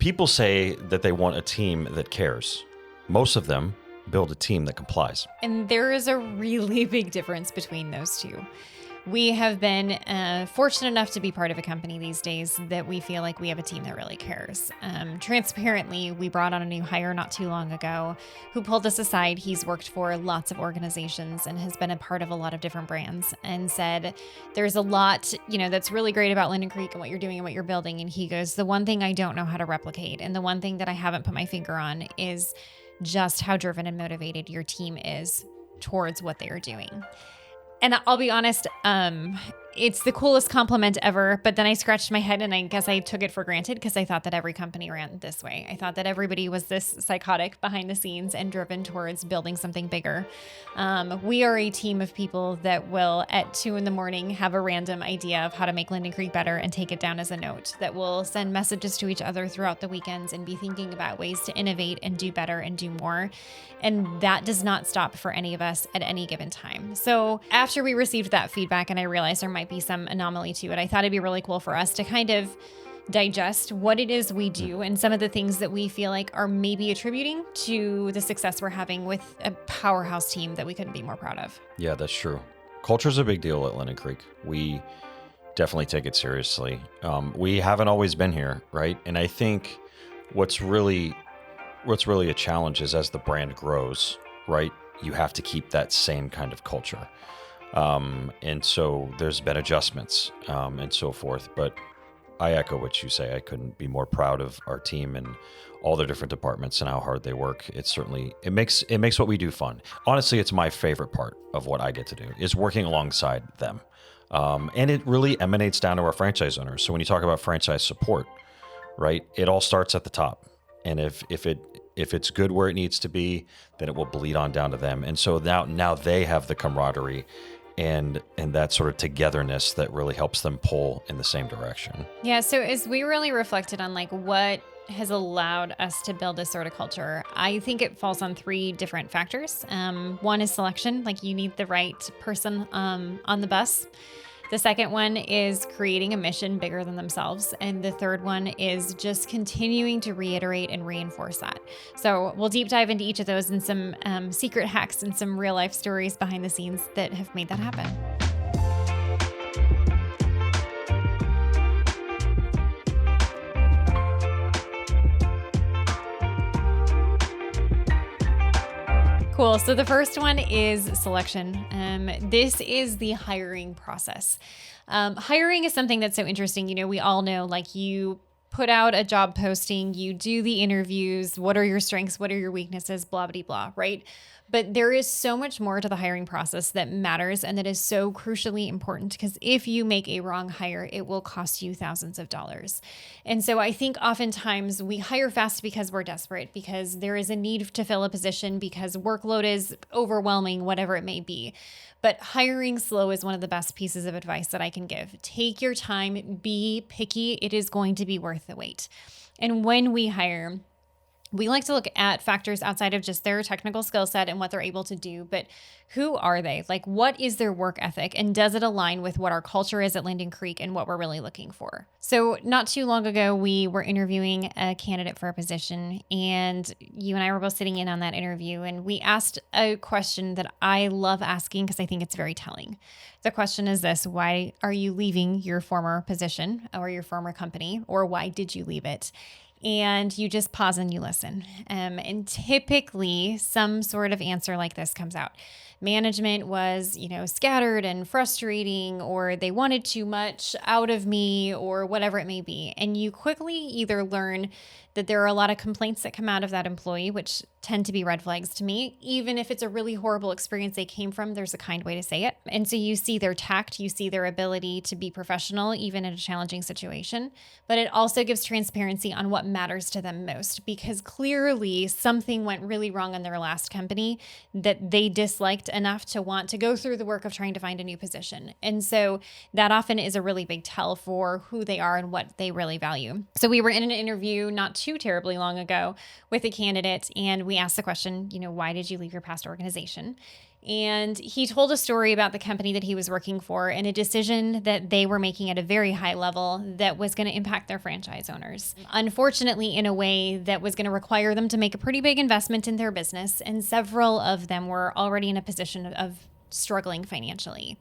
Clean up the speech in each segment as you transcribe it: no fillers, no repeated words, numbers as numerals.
People say that they want a team that cares. Most of them build a team that complies. And there is a really big difference between those two. We have been fortunate enough to be part of a company these days that we feel like we have a team that really cares. Transparently, we brought on a new hire not too long ago who pulled us aside. He's worked for lots of organizations and has been a part of a lot of different brands and said, there's a lot, that's really great about Linden Creek and what you're doing and what you're building. And he goes, the one thing I don't know how to replicate and the one thing that I haven't put my finger on is just how driven and motivated your team is towards what they are doing. And I'll be honest, it's the coolest compliment ever. But then I scratched my head and I guess I took it for granted because I thought that every company ran this way. I thought that everybody was this psychotic behind the scenes and driven towards building something bigger. We are a team of people that will at 2 a.m. have a random idea of how to make Linden Creek better and take it down as a note, that will send messages to each other throughout the weekends and be thinking about ways to innovate and do better and do more. And that does not stop for any of us at any given time. So after we received that feedback and I realized there might be some anomaly to it, I thought it'd be really cool for us to kind of digest what it is we do and some of the things that we feel like are maybe attributing to the success we're having with a powerhouse team that we couldn't be more proud of. Yeah, that's true. Culture's a big deal at Linden Creek. We definitely take it seriously. We haven't always been here, right? And I think what's really a challenge is as the brand grows, right? You have to keep that same kind of culture. And so there's been adjustments and so forth, but I echo what you say. I couldn't be more proud of our team and all the different departments and how hard they work. It makes what we do fun. Honestly, it's my favorite part of what I get to do is working alongside them. And it really emanates down to our franchise owners. So when you talk about franchise support, right, it all starts at the top. And if it's good where it needs to be, then it will bleed on down to them. And so now they have the camaraderie and that sort of togetherness that really helps them pull in the same direction. Yeah. So as we really reflected on like what has allowed us to build this sort of culture, I think it falls on 3 different factors. One is selection, like you need the right person on the bus. The second one is creating a mission bigger than themselves. And the third one is just continuing to reiterate and reinforce that. So we'll deep dive into each of those and some secret hacks and some real life stories behind the scenes that have made that happen. Cool. So the first one is selection. This is the hiring process. Hiring is something that's so interesting. We all know, like, you put out a job posting, you do the interviews, what are your strengths, what are your weaknesses, blah, blah, blah, right? But there is so much more to the hiring process that matters and that is so crucially important, because if you make a wrong hire, it will cost you thousands of dollars. And so I think oftentimes we hire fast because we're desperate, because there is a need to fill a position, because workload is overwhelming, whatever it may be. But hiring slow is one of the best pieces of advice that I can give. Take your time, be picky. It is going to be worth the wait. And when we hire, we like to look at factors outside of just their technical skill set and what they're able to do, but who are they? Like, what is their work ethic? And does it align with what our culture is at Linden Creek and what we're really looking for? So not too long ago, we were interviewing a candidate for a position, and you and I were both sitting in on that interview, and we asked a question that I love asking because I think it's very telling. The question is this: why are you leaving your former position or your former company, or why did you leave it? And you just pause and you listen. And typically some sort of answer like this comes out. Management was, scattered and frustrating, or they wanted too much out of me, or whatever it may be. And you quickly either learn that there are a lot of complaints that come out of that employee, which tend to be red flags to me. Even if it's a really horrible experience they came from, there's a kind way to say it. And so you see their tact, you see their ability to be professional, even in a challenging situation. But it also gives transparency on what matters to them most, because clearly something went really wrong in their last company that they disliked enough to want to go through the work of trying to find a new position. And so that often is a really big tell for who they are and what they really value. So we were in an interview not too terribly long ago with a candidate, and we asked the question, why did you leave your past organization? And he told a story about the company that he was working for and a decision that they were making at a very high level that was going to impact their franchise owners. Unfortunately, in a way that was going to require them to make a pretty big investment in their business. And several of them were already in a position of struggling financially.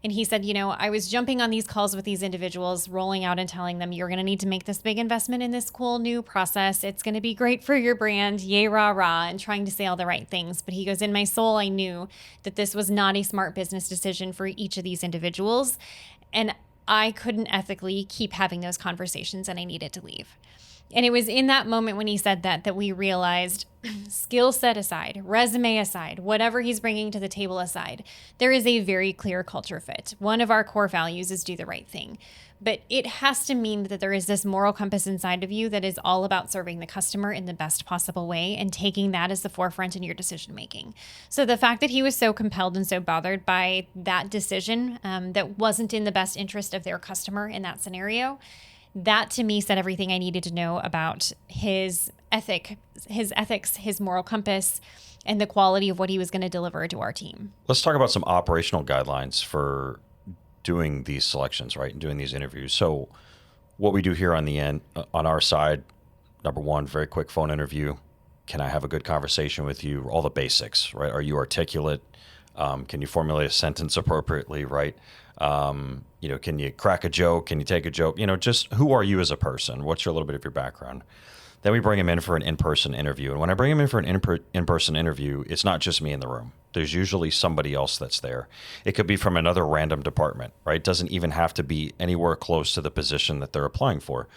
And he said, I was jumping on these calls with these individuals, rolling out and telling them, you're going to need to make this big investment in this cool new process. It's going to be great for your brand, yay, rah, rah, and trying to say all the right things. But he goes, in my soul, I knew that this was not a smart business decision for each of these individuals. And I couldn't ethically keep having those conversations, and I needed to leave. And it was in that moment when he said that we realized, skill set aside, resume aside, whatever he's bringing to the table aside, there is a very clear culture fit. One of our core values is do the right thing. But it has to mean that there is this moral compass inside of you that is all about serving the customer in the best possible way and taking that as the forefront in your decision making. So the fact that he was so compelled and so bothered by that decision that wasn't in the best interest of their customer in that scenario, that to me said everything I needed to know about his ethics, his moral compass, and the quality of what he was going to deliver to our team. Let's talk about some operational guidelines for doing these selections, right? And doing these interviews. So what we do here on the end, on our side, number one, very quick phone interview. Can I have a good conversation with you? All the basics, right? Are you articulate? Can you formulate a sentence appropriately, right? Can you crack a joke? Can you take a joke? Just who are you as a person? What's a little bit of your background? Then we bring him in for an in-person interview. And when I bring him in for an in-person interview, it's not just me in the room. There's usually somebody else that's there. It could be from another random department, right? It doesn't even have to be anywhere close to the position that they're applying for.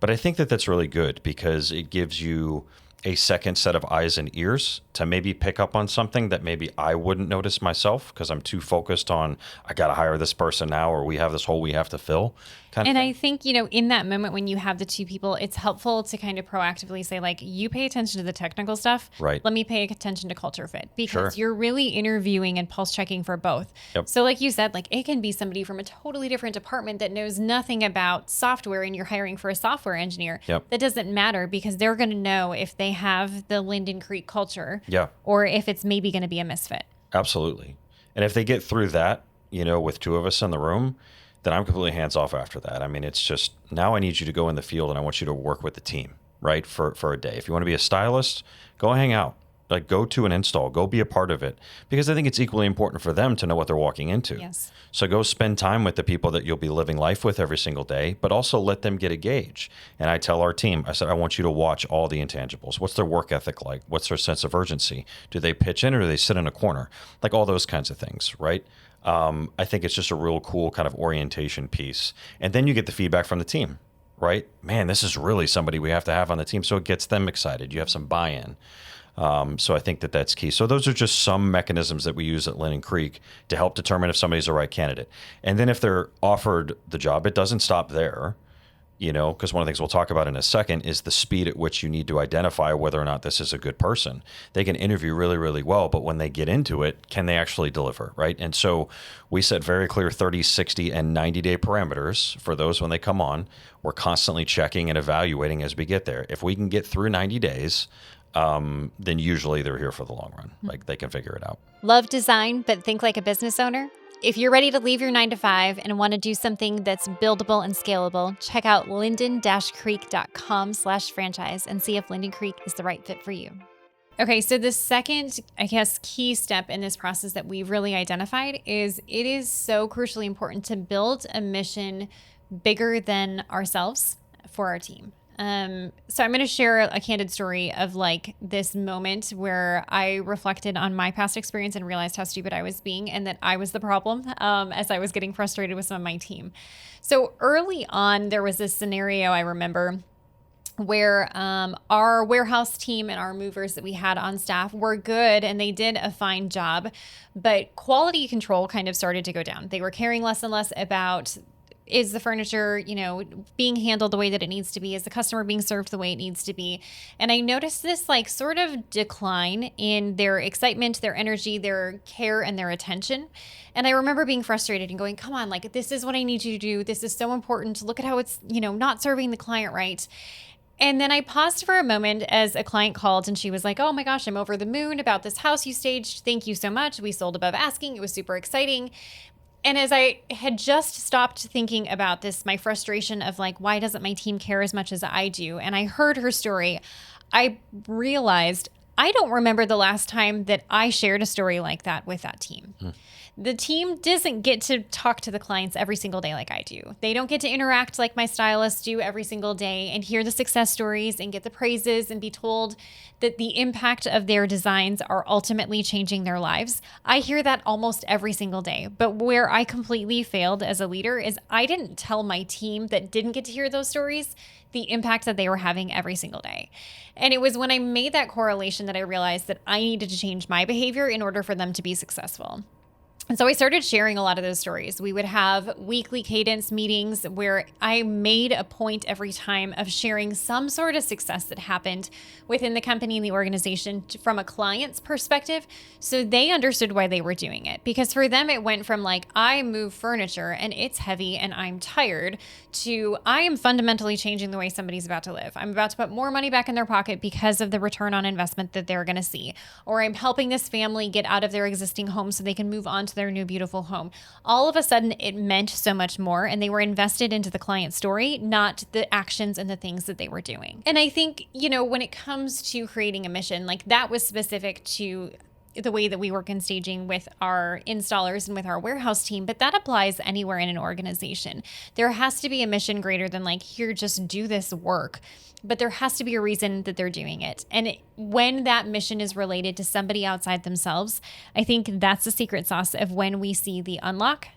But I think that that's really good because it gives you a second set of eyes and ears to maybe pick up on something that maybe I wouldn't notice myself because I'm too focused on, I got to hire this person now, or we have this hole we have to fill. And I think, in that moment when you have the two people, it's helpful to kind of proactively say, like, you pay attention to the technical stuff. Right. Let me pay attention to culture fit because Sure. You're really interviewing and pulse checking for both. Yep. So like you said, like it can be somebody from a totally different department that knows nothing about software and you're hiring for a software engineer. Yep. That doesn't matter because they're going to know if they have the Linden Creek culture Yeah. or if it's maybe going to be a misfit. Absolutely. And if they get through that, with two of us in the room, then I'm completely hands off after that. I mean, it's just, now I need you to go in the field and I want you to work with the team, right? For a day. If you want to be a stylist, go hang out. Like go to an install, go be a part of it. Because I think it's equally important for them to know what they're walking into. Yes. So go spend time with the people that you'll be living life with every single day, but also let them get a gauge. And I tell our team, I said, I want you to watch all the intangibles. What's their work ethic like? What's their sense of urgency? Do they pitch in or do they sit in a corner? Like all those kinds of things, right? I think it's just a real cool kind of orientation piece. And then you get the feedback from the team, right? Man, this is really somebody we have to have on the team. So it gets them excited. You have some buy-in. So I think that that's key. So those are just some mechanisms that we use at Linden Creek to help determine if somebody's the right candidate. And then if they're offered the job, it doesn't stop there, because one of the things we'll talk about in a second is the speed at which you need to identify whether or not this is a good person. They can interview really, really well, but when they get into it, can they actually deliver, right? And so we set very clear 30, 60, and 90-day parameters for those when they come on. We're constantly checking and evaluating as we get there. If we can get through 90 days, then usually they're here for the long run. Like they can figure it out. Love design, but think like a business owner? If you're ready to leave your 9-to-5 and want to do something that's buildable and scalable, check out linden-creek.com/franchise and see if Linden Creek is the right fit for you. Okay, so the second, key step in this process that we've really identified is it is so crucially important to build a mission bigger than ourselves for our team. So I'm going to share a candid story of like this moment where I reflected on my past experience and realized how stupid I was being and that I was the problem as I was getting frustrated with some of my team. So early on, there was this scenario I remember where our warehouse team and our movers that we had on staff were good and they did a fine job, but quality control kind of started to go down. They were caring less and less about, is the furniture, being handled the way that it needs to be? Is the customer being served the way it needs to be? And I noticed this like sort of decline in their excitement, their energy, their care, and their attention. And I remember being frustrated and going, come on, like this is what I need you to do. This is so important. Look at how it's, not serving the client right. And then I paused for a moment as a client called and she was like, oh my gosh, I'm over the moon about this house you staged. Thank you so much. We sold above asking. It was super exciting. And as I had just stopped thinking about this, my frustration of like, why doesn't my team care as much as I do? And I heard her story, I realized I don't remember the last time that I shared a story like that with that team. The team doesn't get to talk to the clients every single day like I do. They don't get to interact like my stylists do every single day and hear the success stories and get the praises and be told that the impact of their designs are ultimately changing their lives. I hear that almost every single day. But where I completely failed as a leader is I didn't tell my team that didn't get to hear those stories the impact that they were having every single day. And it was when I made that correlation that I realized that I needed to change my behavior in order for them to be successful. And so I started sharing a lot of those stories. We would have weekly cadence meetings where I made a point every time of sharing some sort of success that happened within the company and the organization from a client's perspective, so they understood why they were doing it. Because for them, it went from like, I move furniture and it's heavy and I'm tired, to I am fundamentally changing the way somebody's about to live. I'm about to put more money back in their pocket because of the return on investment that they're going to see. Or I'm helping this family get out of their existing home so they can move on to their new beautiful home. All of a sudden, it meant so much more, and they were invested into the client story, not the actions and the things that they were doing. And I think, when it comes to creating a mission, like that was specific to the way that we work in staging with our installers and with our warehouse team, but that applies anywhere in an organization. There has to be a mission greater than like, here, just do this work. But there has to be a reason that they're doing it. And when that mission is related to somebody outside themselves, I think that's the secret sauce of when we see the unlock.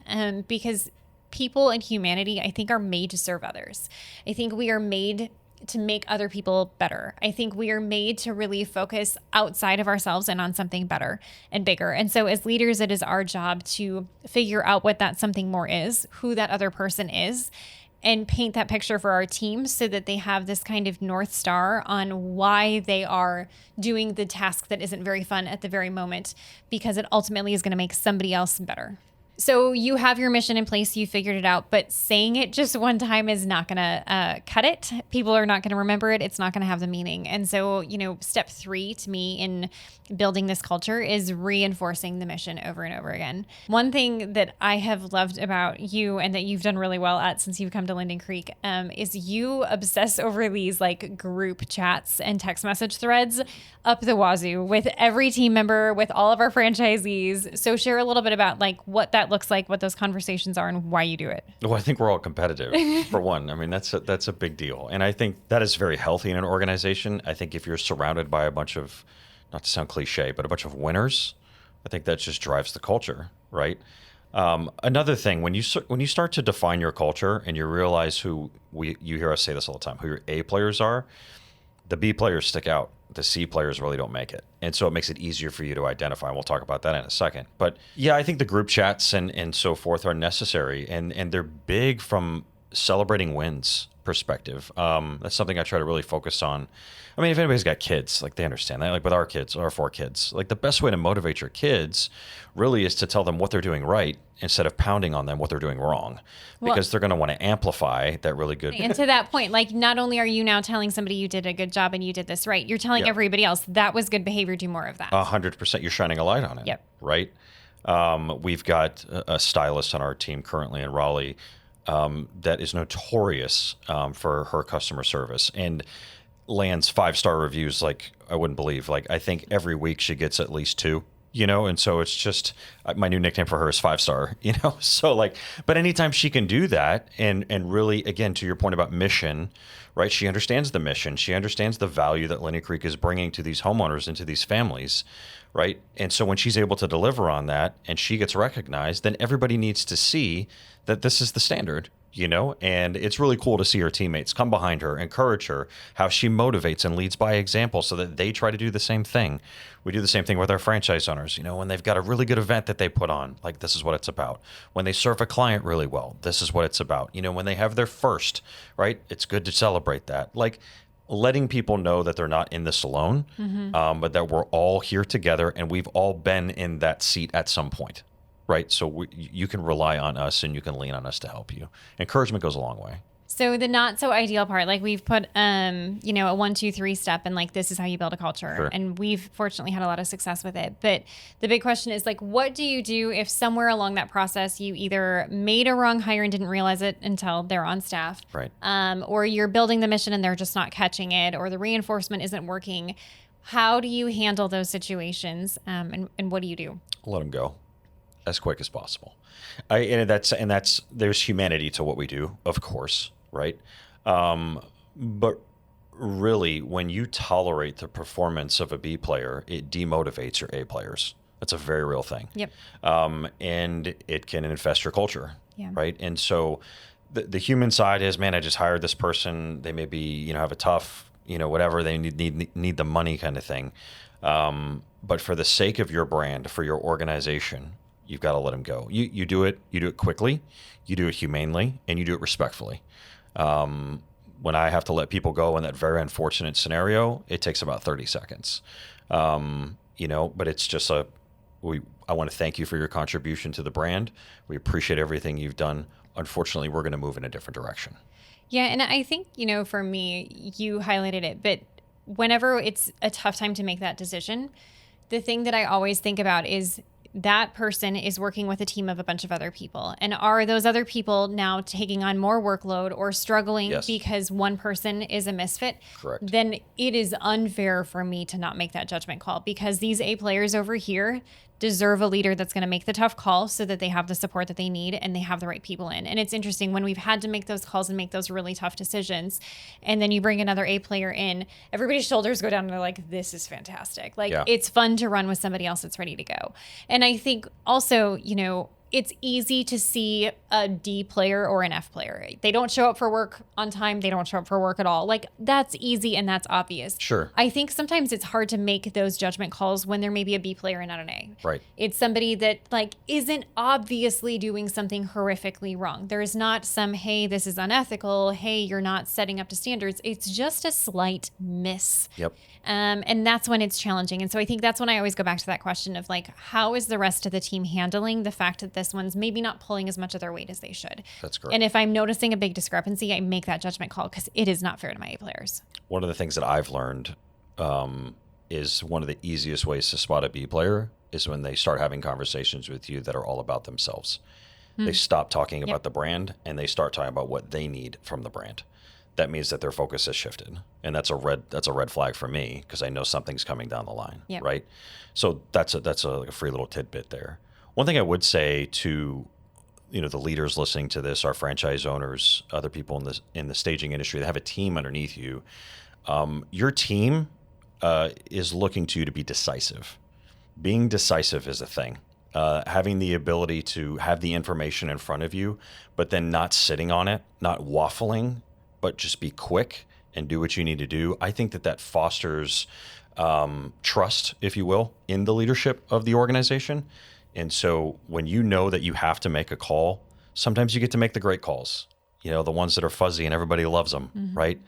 Because people and humanity, I think, are made to serve others. I think we are made to make other people better. I think we are made to really focus outside of ourselves and on something better and bigger. And so as leaders, it is our job to figure out what that something more is, who that other person is, and paint that picture for our team so that they have this kind of North Star on why they are doing the task that isn't very fun at the very moment, because it ultimately is going to make somebody else better. So you have your mission in place, you figured it out, but saying it just one time is not going to cut it. People are not going to remember it. It's not going to have the meaning. And so, step 3 to me in building this culture is reinforcing the mission over and over again. One thing that I have loved about you and that you've done really well at since you've come to Linden Creek is you obsess over these like group chats and text message threads up the wazoo with every team member, with all of our franchisees. So share a little bit about like what that looks like, what those conversations are, and why you do it. Well, I think we're all competitive, for one. I mean, that's a big deal. And I think that is very healthy in an organization. I think if you're surrounded by a bunch of, not to sound cliche, but a bunch of winners, I think that just drives the culture, right? Another thing, when you start to define your culture and you realize you hear us say this all the time, who your A players are, the B players stick out. The C players really don't make it. And so it makes it easier for you to identify. And we'll talk about that in a second. But yeah, I think the group chats and so forth are necessary. And they're big from celebrating wins perspective. That's something I try to really focus on. I mean, if anybody's got kids, like they understand that. Like with our kids, our 4 kids, like the best way to motivate your kids really is to tell them what they're doing right instead of pounding on them what they're doing wrong, because they're going to want to amplify that really good. And to that point, like not only are you now telling somebody you did a good job and you did this right, you're telling everybody else that was good behavior, do more of that. 100%. You're shining a light on it. Yep. Right. We've got a stylist on our team currently in Raleigh that is notorious for her customer service and lands 5-star reviews like I wouldn't believe. Like I think every week she gets at least 2. And so it's just my new nickname for her is 5-star, so like, but anytime she can do that and really, again, to your point about mission, right? She understands the mission. She understands the value that Linden Creek is bringing to these homeowners and to these families, right? And so when she's able to deliver on that and she gets recognized, then everybody needs to see that this is the standard. And it's really cool to see her teammates come behind her, encourage her, how she motivates and leads by example so that they try to do the same thing. We do the same thing with our franchise owners. When they've got a really good event that they put on, like this is what it's about. When they serve a client really well, this is what it's about. When they have their first, right? It's good to celebrate that. Like letting people know that they're not in this alone, but that we're all here together and we've all been in that seat at some point. Right. So you can rely on us and you can lean on us to help you. Encouragement goes a long way. So the not so ideal part, like we've put, a 1, 2, 3 step, and like this is how you build a culture, Sure. and we've fortunately had a lot of success with it. But the big question is like, what do you do if somewhere along that process you either made a wrong hire and didn't realize it until they're on staff, Right. Or you're building the mission and they're just not catching it, or the reinforcement isn't working? How do you handle those situations, and what do you do? Let them go as quick as possible. That's there's humanity to what we do, of course, right? But really, when you tolerate the performance of a B player, it demotivates your A players. That's a very real thing. Yep. And it can infest your culture, Yeah. right? And so the human side is, man, I just hired this person. They maybe have a tough, whatever, they need the money kind of thing. But for the sake of your brand, for your organization, you've got to let them go. You do it quickly, you do it humanely, and you do it respectfully. When I have to let people go in that very unfortunate scenario, it takes about 30 seconds. But it's just I want to thank you for your contribution to the brand. We appreciate everything you've done. Unfortunately, we're going to move in a different direction. Yeah. And I think, for me, you highlighted it, but whenever it's a tough time to make that decision, the thing that I always think about is that person is working with a team of a bunch of other people. And are those other people now taking on more workload or struggling Yes. because one person is a misfit? Correct. Then it is unfair for me to not make that judgment call, because these A players over here deserve a leader that's going to make the tough call so that they have the support that they need and they have the right people in. And it's interesting when we've had to make those calls and make those really tough decisions, and then you bring another A player in, everybody's shoulders go down and they're like, this is fantastic. Like, Yeah. It's fun to run with somebody else that's ready to go. And I think also, it's easy to see a D player or an F player. They don't show up for work on time. They don't show up for work at all. Like, that's easy and that's obvious. Sure. I think sometimes it's hard to make those judgment calls when there may be a B player and not an A. Right. It's somebody that isn't obviously doing something horrifically wrong. There's not some, hey, this is unethical. Hey, you're not setting up to standards. It's just a slight miss. Yep. And that's when it's challenging. And so I think that's when I always go back to that question of how is the rest of the team handling the fact that this one's maybe not pulling as much of their weight as they should? That's correct. And if I'm noticing a big discrepancy, I make that judgment call, because it is not fair to my A players. One of the things that I've learned is one of the easiest ways to spot a B player is when they start having conversations with you that are all about themselves. They stop talking about the brand and they start talking about what they need from the brand. That means that their focus has shifted, and that's a red flag for me, because I know something's coming down the line, right? So that's a free little tidbit there. One thing I would say to the leaders listening to this, our franchise owners, other people in the staging industry that have a team underneath you, your team is looking to you to be decisive. Being decisive is a thing. Having the ability to have the information in front of you, but then not sitting on it, not waffling, but just be quick and do what you need to do. I think that fosters trust, if you will, in the leadership of the organization. And so when you know that you have to make a call, sometimes you get to make the great calls, the ones that are fuzzy and everybody loves them, right?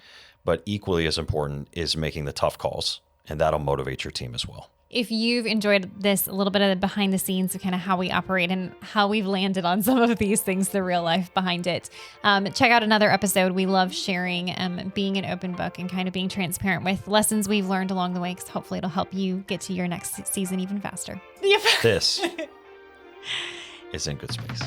But equally as important is making the tough calls, and that'll motivate your team as well. If you've enjoyed this, a little bit of the behind the scenes of kind of how we operate and how we've landed on some of these things, the real life behind it, check out another episode. We love sharing, being an open book and kind of being transparent with lessons we've learned along the way, because hopefully it'll help you get to your next season even faster. This is In Good Space.